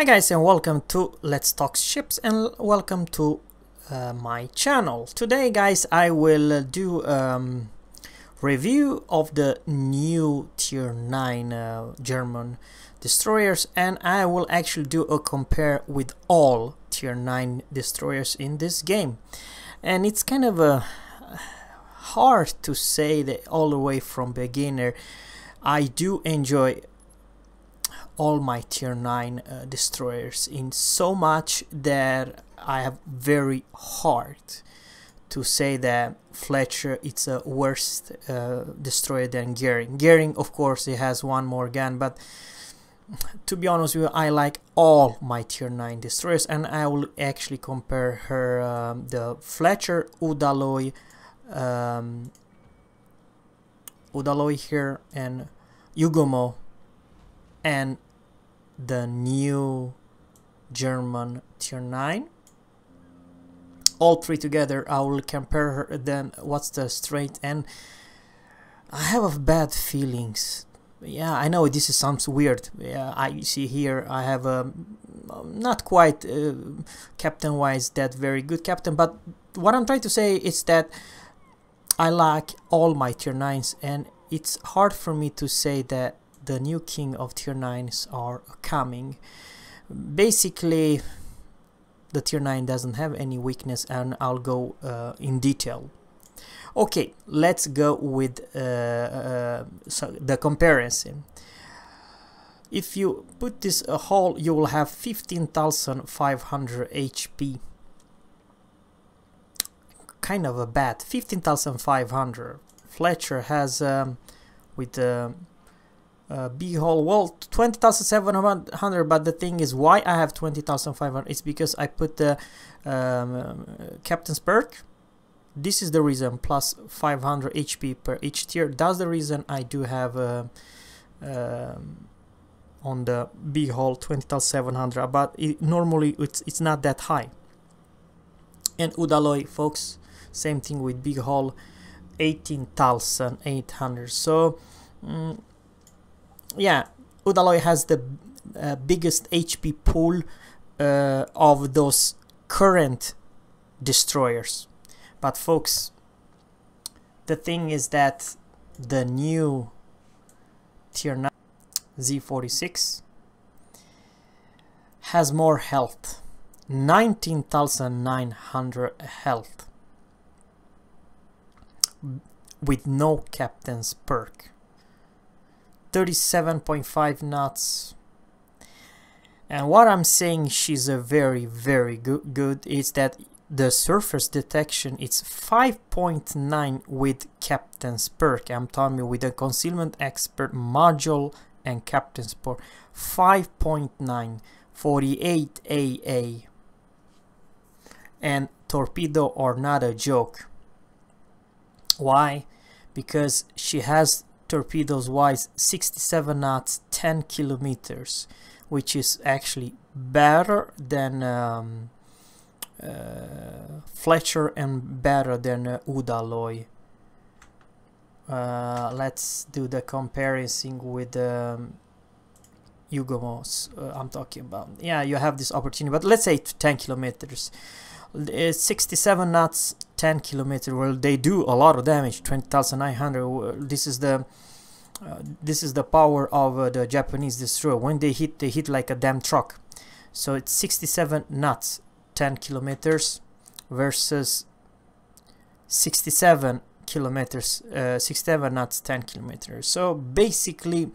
Hi guys, and welcome to Let's Talk Ships, and welcome to my channel. Today guys, I will do review of the new tier 9 German destroyers, and I will actually do a compare with all tier 9 destroyers in this game. And it's kind of hard to say that all the way from beginner. I do enjoy all my tier 9 destroyers in so much that I have very hard to say that Fletcher it's a worse destroyer than Goering. Goering, of course, he has one more gun, but to be honest with you, I like all my tier 9 destroyers, and I will actually compare her the Fletcher, Udaloi here, and Yugomo, and the new German tier 9. All three together, I will compare her. Then what's the straight, and I have bad feelings. Yeah, I know this sounds weird. Yeah, I see here I have a not quite captain wise that very good captain, but what I'm trying to say is that I like all my tier 9s, and it's hard for me to say that the new king of tier 9s are coming. Basically, the tier 9 doesn't have any weakness, and I'll go in detail. Okay, let's go with so the comparison. If you put this whole, you will have 15,500 HP. Kind of a bad 15,500. Fletcher has with B hole, well, 20,700, but the thing is why I have 20,500 is because I put the captain's perk. This is the reason, plus 500 HP per each tier. That's the reason I do have on the B hole 20,700, but normally it's not that high. And Udaloi, folks, same thing with big hole, 18,800. So yeah, Udaloi has the biggest HP pool of those current destroyers. But folks, the thing is that the new tier 9 Z46 has more health, 19,900 health, with no captain's perk. 37.5 knots, and what I'm saying she's a very good is that the surface detection it's 5.9 with captain's perk. I'm telling you, with the concealment expert module and captain's perk, 5.9, 48 AA, and torpedo are not a joke. Why? Because she has torpedoes wise 67 knots, 10 kilometers, which is actually better than Fletcher and better than Udaloi. Let's do the comparison with Yugomos. I'm talking about. Yeah, you have this opportunity, but let's say 10 kilometers. 67 knots, 10 kilometers. Well, they do a lot of damage. 20,900. This is the power of the Japanese destroyer. When they hit like a damn truck. So it's 67 knots, 10 kilometers versus 67 kilometers, 67 knots, 10 kilometers. So basically,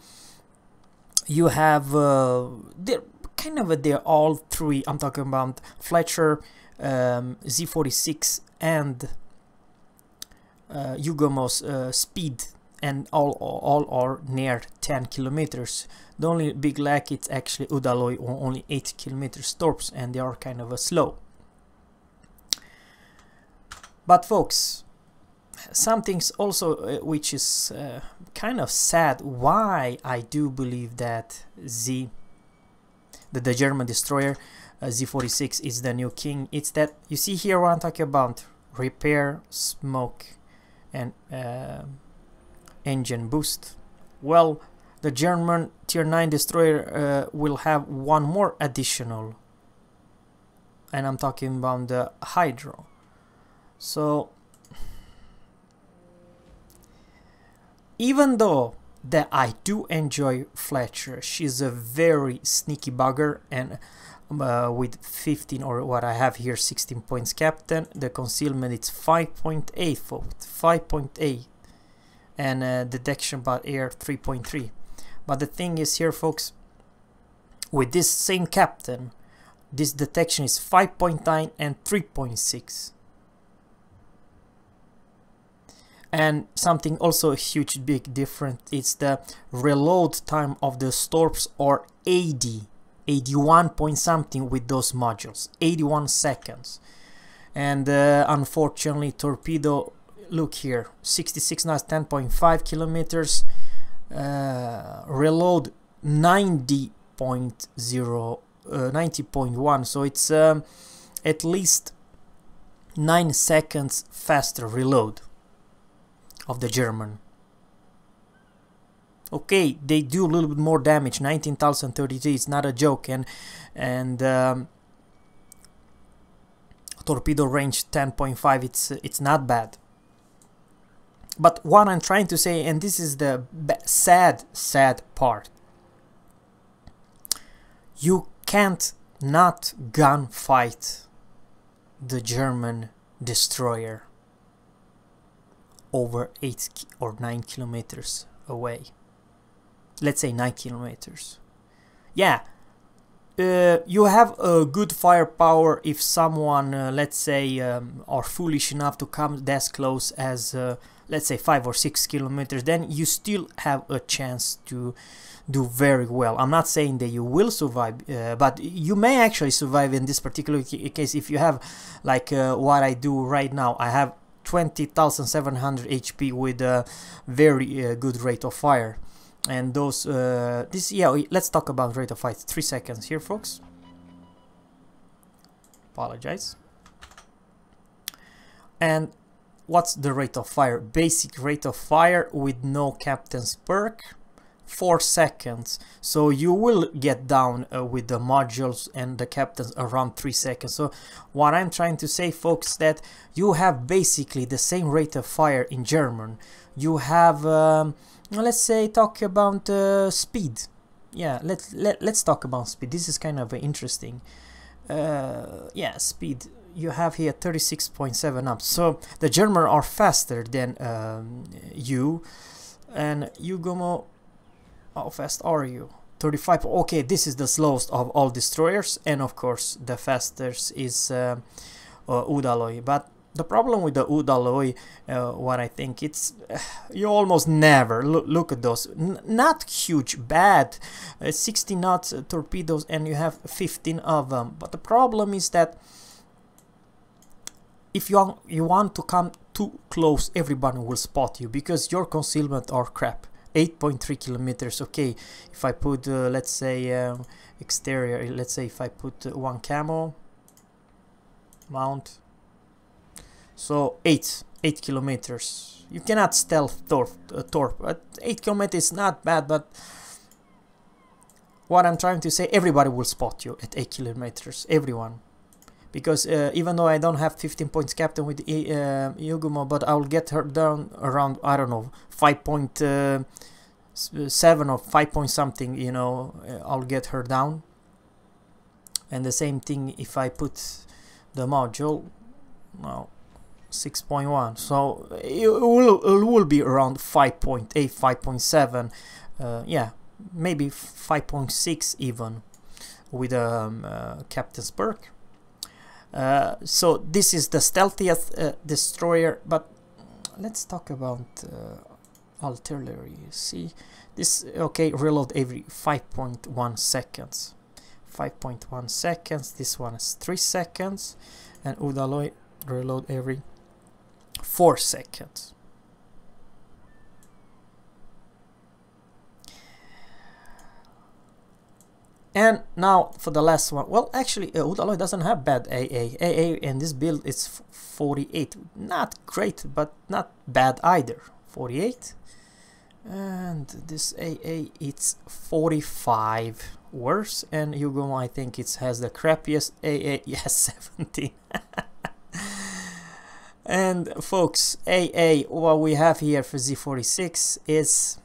you have they're kind of they're all three. I'm talking about Fletcher, Z46, and Yugomo's speed, and all are near 10 kilometers. The only big lack it's actually Udaloi, only 8 kilometers torps, and they are kind of slow. But folks, something's also which is kind of sad, why I do believe that the German destroyer Z46 is the new king. It's that you see here what I'm talking about: repair, smoke, and engine boost. Well, the German Tier 9 destroyer will have one more additional, and I'm talking about the Hydro. So even though that I do enjoy Fletcher, she's a very sneaky bugger, and with 15, or what I have here, 16 points captain, the concealment it's 5.8 folks, 5.8, and detection by air 3.3. But the thing is here folks, with this same captain, this detection is 5.9 and 3.6. And something also a huge big difference is the reload time of the Storps, or 81 point something with those modules, 81 seconds. And unfortunately torpedo, look here, 66 knots, 10.5 kilometers, reload 90.1, so it's at least 9 seconds faster reload of the German. Okay, they do a little bit more damage, 19,033, it's not a joke, and torpedo range 10.5, it's not bad. But what I'm trying to say, and this is the sad part, you can't not gunfight the German destroyer over 8 or 9 kilometers away. Let's say 9 kilometers. Yeah, you have a good firepower if someone, let's say, are foolish enough to come this close as, let's say, 5 or 6 kilometers. Then you still have a chance to do very well. I'm not saying that you will survive, but you may actually survive in this particular case if you have, like what I do right now. I have 20,700 HP with a very good rate of fire. And those let's talk about rate of fire. 3 seconds here folks, apologize. And what's the rate of fire? Basic rate of fire with no captain's perk, 4 seconds. So you will get down with the modules and the captains around 3 seconds. So what I'm trying to say folks, that you have basically the same rate of fire in German. You have let's say talk about speed. Yeah, let's talk about speed. This is kind of interesting. Yeah, speed. You have here 36.7 up. So the German are faster than you. And Yugomo, how fast are you? 35. Okay, this is the slowest of all destroyers, and of course the fastest is Udaloi. But the problem with the Udaloi, what I think, it's you almost never look at those. Not huge bad, 60 knots torpedoes, and you have 15 of them. But the problem is that if you want to come too close, everybody will spot you because your concealment are crap. 8.3 kilometers. Okay, if I put let's say exterior, let's say if I put one camo mount, so 8 kilometers. You cannot stealth torp. 8 kilometers is not bad, but what I'm trying to say, everybody will spot you at 8 kilometers, everyone. Because even though I don't have 15 points captain with Yugumo, but I'll get her down around, I don't know, 5.7 or 5 point something, you know, I'll get her down. And the same thing if I put the module, well, 6.1, so it will be around 5.8, 5.7, yeah, maybe 5.6 even with a captain's perk. So this is the stealthiest destroyer, but let's talk about artillery. See this, okay, reload every 5.1 seconds. 5.1 seconds, this one is 3 seconds, and Udaloi reload every 4 seconds. And now for the last one. Well, actually, Udaloi doesn't have bad AA. AA in this build is 48. Not great, but not bad either. 48. And this AA, it's 45 worse, and Yugomo, I think it has the crappiest AA, yes, 17. And folks, AA, what we have here for Z46 is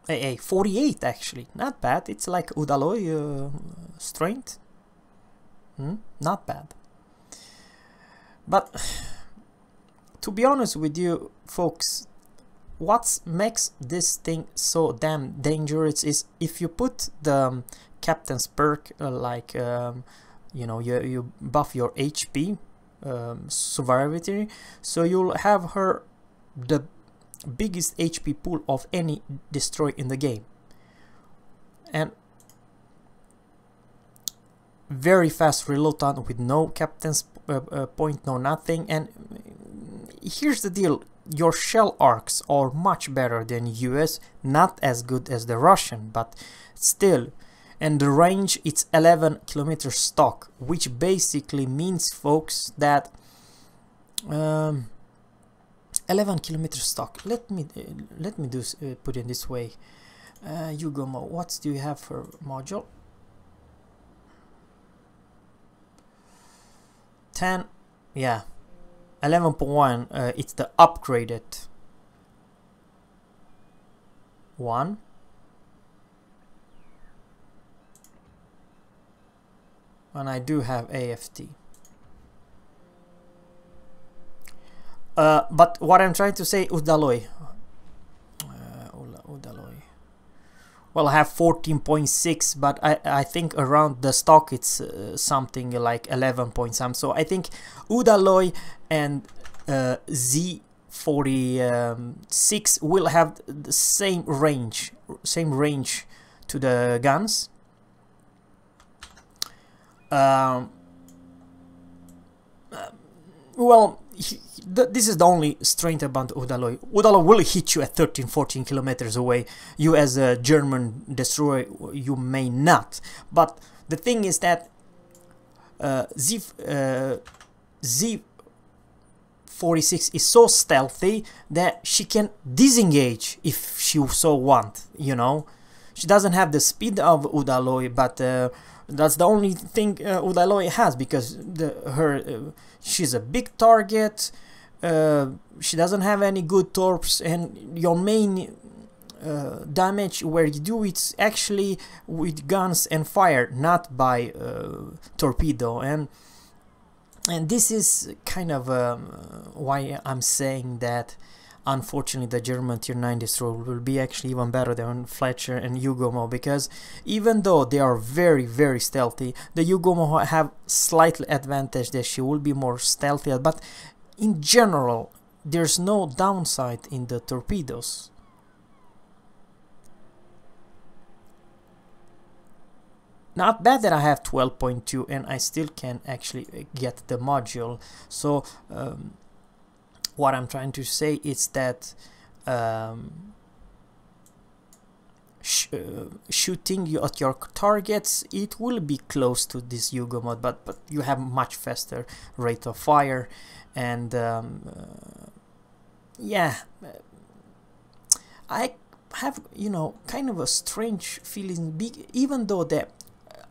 AA 48 actually, not bad. It's like Udaloi strength, not bad. But to be honest with you folks, what makes this thing so damn dangerous is if you put the captain's perk like you know, you buff your HP, survivability, so you'll have her the biggest HP pool of any destroy in the game, and very fast reload time with no captain's point, no nothing. And here's the deal, your shell arcs are much better than US, not as good as the Russian, but still. And the range, it's 11 kilometers stock, which basically means, folks, that 11 kilometers stock. Let me do put it this way. Yugomo, what do you have for module? 10, yeah, 11.1. It's the upgraded one. And I do have AFT. But what I'm trying to say, Udaloi. Udaloi. Well, I have 14.6, but I think around the stock it's something like 11 point some. So I think Udaloi and Z46 will have the same range to the guns. Well, this is the only strength about Udaloi. Udaloi will hit you at 13-14 kilometers away. You as a German destroyer, you may not. But the thing is that Z46 is so stealthy that she can disengage if she so want, you know. She doesn't have the speed of Udaloi, but that's the only thing Udaloi has, because she's a big target. She doesn't have any good torps, and your main damage where you do it's actually with guns and fire, not by torpedo. And this is kind of why I'm saying that unfortunately the German tier 9 destroyer will be actually even better than Fletcher and Yugomo, because even though they are very, very stealthy, the Yugomo have slightly advantage that she will be more stealthy, but in general there's no downside in the torpedoes. Not bad that I have 12.2 and I still can actually get the module. So what I'm trying to say is that shooting you at your targets, it will be close to this Yugo mode, but you have much faster rate of fire. And yeah, I have, you know, kind of a strange feeling, even though that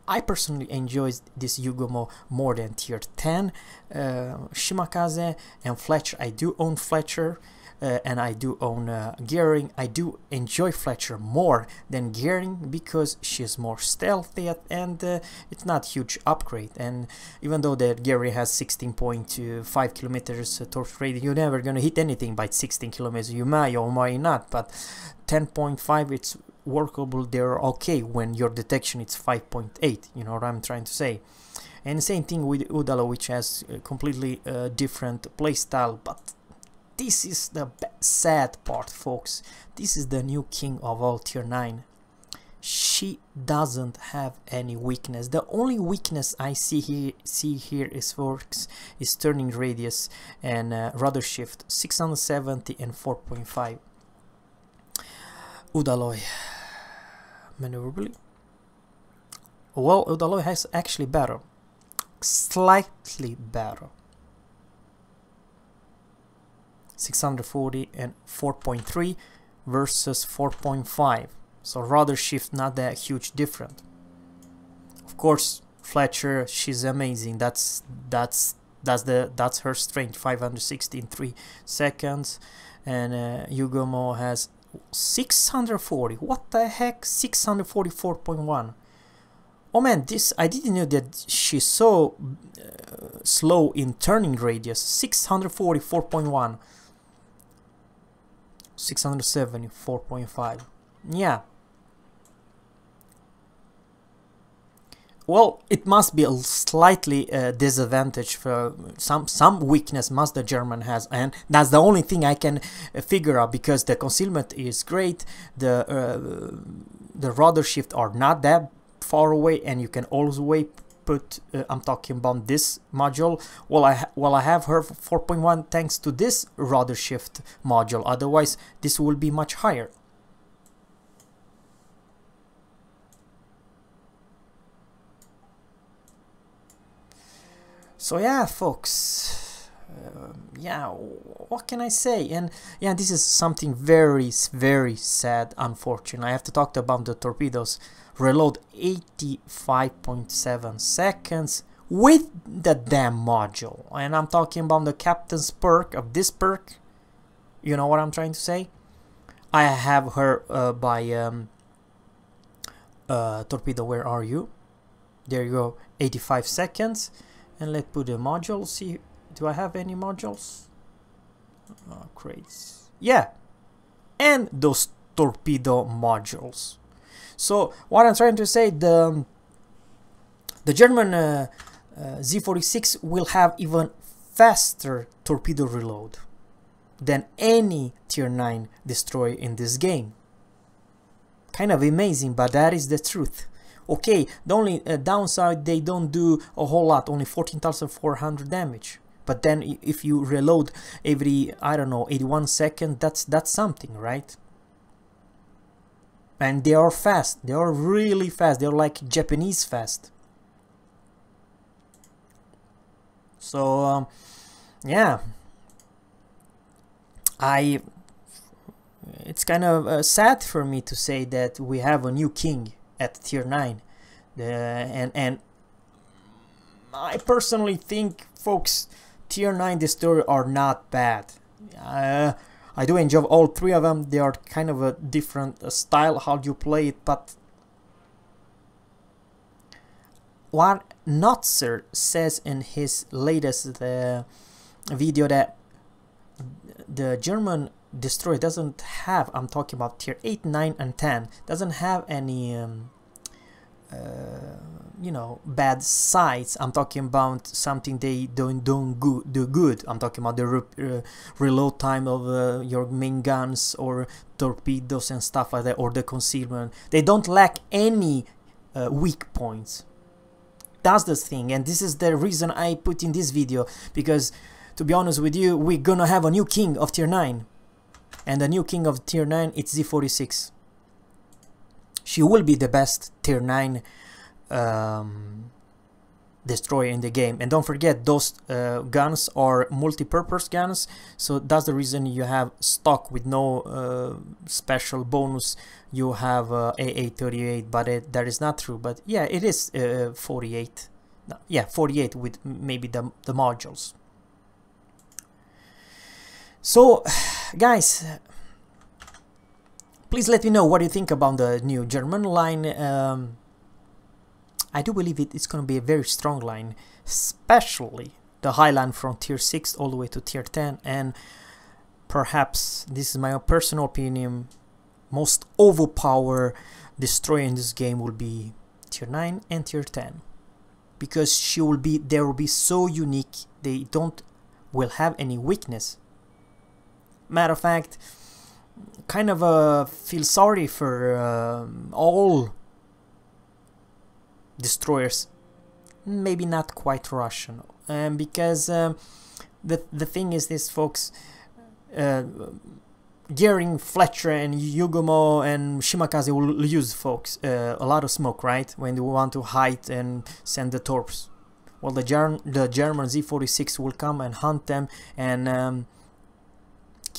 I personally enjoy this Yugomo more than tier 10. Shimakaze and Fletcher, I do own Fletcher, and I do own Gearing. I do enjoy Fletcher more than Gearing because she's more stealthy, and it's not huge upgrade. And even though that Gearing has 16.5 kilometers torch radius, you're never gonna hit anything by 16 kilometers. You may or may not, but 10.5 it's workable. They're okay when your detection is 5.8. You know what I'm trying to say. And same thing with Udalo, which has a completely different playstyle. But this is the sad part, folks. This is the new king of all tier 9. She doesn't have any weakness. The only weakness I see here is works is turning radius and rudder shift 670 and 4.5. Udaloi. Maneuverability. Well, Udaloi has actually better, slightly better. 640 and 4.3 versus 4.5. So rudder shift not that huge different. Of course, Fletcher, she's amazing. That's her strength. 560 in 3 seconds, and Yugomo has 640. What the heck? 644.1. Oh man, this I didn't know that she's so slow in turning radius. 644.1. 674.5. Yeah. Well, it must be a slightly disadvantage for some weakness must the German has, and that's the only thing I can figure out, because the concealment is great, the rudder shift are not that far away, and you can always put I'm talking about this module. Well, I have her 4.1 thanks to this rudder shift module. Otherwise, this will be much higher. So yeah, folks, yeah, what can I say? And yeah, this is something very, very sad, unfortunate. I have to talk about the torpedoes. Reload 85.7 seconds with the damn module. And I'm talking about the captain's perk of this perk. You know what I'm trying to say? I have her by torpedo, where are you? There you go, 85 seconds. And let's put the module. See, do I have any modules? Crates. Yeah, and those torpedo modules. So what I'm trying to say, the German Z46 will have even faster torpedo reload than any tier 9 destroyer in this game. Kind of amazing, but that is the truth. Okay, the only downside, they don't do a whole lot, only 14,400 damage. But then if you reload every, I don't know, 81 seconds, that's something, right? And they are fast, they are really fast, they're like Japanese fast. So, yeah, it's kind of sad for me to say that we have a new king at tier 9, and I personally think, folks, tier 9 destroyers are not bad. I do enjoy all 3 of them. They are kind of a different style how you play it, but what Notzer says in his latest video, that the German destroyer doesn't have, I'm talking about tier 8, 9 and 10, doesn't have any you know, bad sides. I'm talking about something they do good. I'm talking about the reload time of your main guns or torpedoes and stuff like that, or the concealment. They don't lack any weak points. That's the thing, and this is the reason I put in this video, because to be honest with you, we're gonna have a new king of tier 9, and the new king of tier 9, it's Z46. She will be the best tier 9 destroyer in the game. And don't forget, those guns are multi-purpose guns, so that's the reason you have stock with no special bonus. You have AA38, but that is not true. But yeah, it is 48. No, yeah, 48 with maybe the modules. So, guys, please let me know what you think about the new German line. I do believe it's going to be a very strong line, especially the high line from tier 6 all the way to tier 10, and perhaps, this is my personal opinion, most overpowered destroyer in this game will be tier 9 and tier 10, because they will be so unique, they will have any weakness. Matter of fact, kind of feel sorry for all destroyers, maybe not quite Russian, because the thing is this, folks, Gearing, Fletcher and Yugomo and Shimakaze will use, folks, a lot of smoke, right, when they want to hide and send the torps. Well, the German Z46 will come and hunt them, and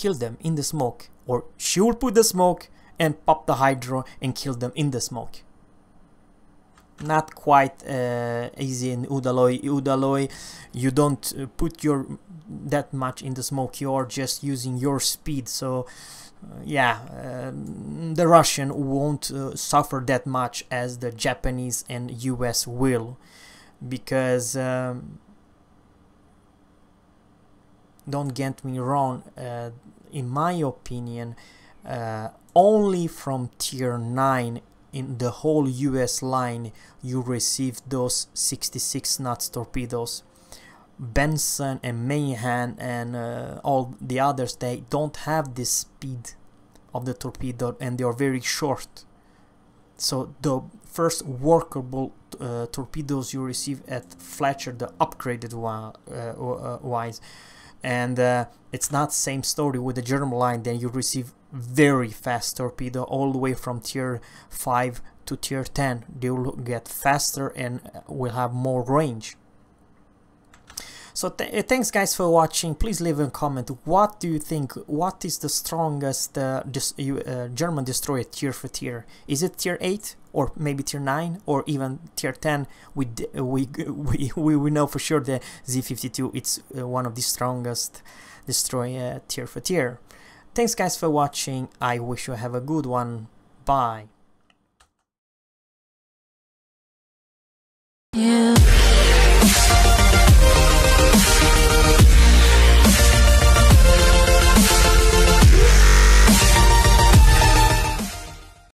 kill them in the smoke, or she will put the smoke and pop the hydro and kill them in the smoke. Not quite easy in Udaloi. Udaloi, you don't put that much in the smoke, you're just using your speed, so yeah, the Russian won't suffer that much as the Japanese and US will, because don't get me wrong, in my opinion, only from tier 9 in the whole US line you receive those 66 knots torpedoes. Benson and Mayhan and all the others, they don't have this speed of the torpedo, and they are very short. So the first workable torpedoes you receive at Fletcher, the upgraded wise, and it's not same story with the German line. Then you receive very fast torpedo all the way from tier 5 to tier 10. They will get faster and will have more range. So thanks guys for watching. Please leave a comment. What do you think? What is the strongest German destroyer tier for tier? Is it tier 8 or maybe tier 9 or even tier 10? We know for sure the Z52. It's one of the strongest destroyer tier for tier. Thanks guys for watching. I wish you have a good one. Bye.